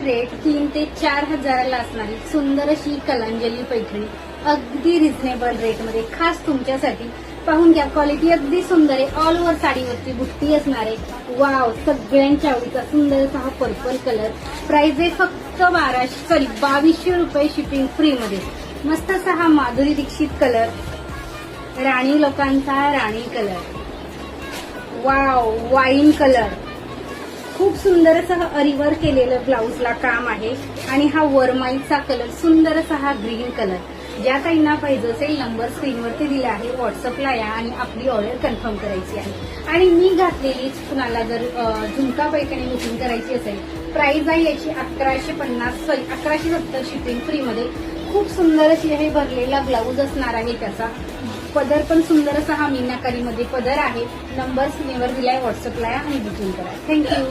Rate 3 ते 4 हजाराला असणारी सुंदर अशी कलांजली पैठणी अगदी रिझनेबल रेटमध्ये खास तुमच्यासाठी. पाहून घ्या, क्वालिटी अगदी सुंदर आहे. ऑल ओव्हर साडीवरती बुट्टी असणार आहे. वाव, सगळ्यांच्या आवडीचा सुंदर असा हा पर्पल कलर. प्राइस आहे फक्त 2200 रुपये शिपिंग फ्री मध्ये. मस्त असा हा माधुरी दीक्षित कलर, राणी लोकांचा राणी कलर. Wow, wine colour. खूप सुंदर असं अरीवर केलेलं ब्लाऊजला काम आहे. आणि हा वरमाईचा कलर, सुंदर असा हा ग्रीन कलर. ज्या ताईंना पाहिजे असेल नंबर स्क्रीनवरती दिला आहे, व्हॉट्सअपला या आणि आपली ऑर्डर कन्फर्म करायची आहे. आणि मी घातलेलीच कुणाला जर झुमका पैठणी बुकिंग करायची असेल, प्राइस आहे याची 1170 शिपिंग फ्री मध्ये. खूप सुंदर अशी हे भरलेला ब्लाऊज असणार आहे. त्याचा पदर पण सुंदर असा हा मीनाकारी मध्ये पदर आहे. नंबर स्क्रीनवर दिलाय, व्हॉट्सअपला या आणि बुकिंग करा. थँक्यू.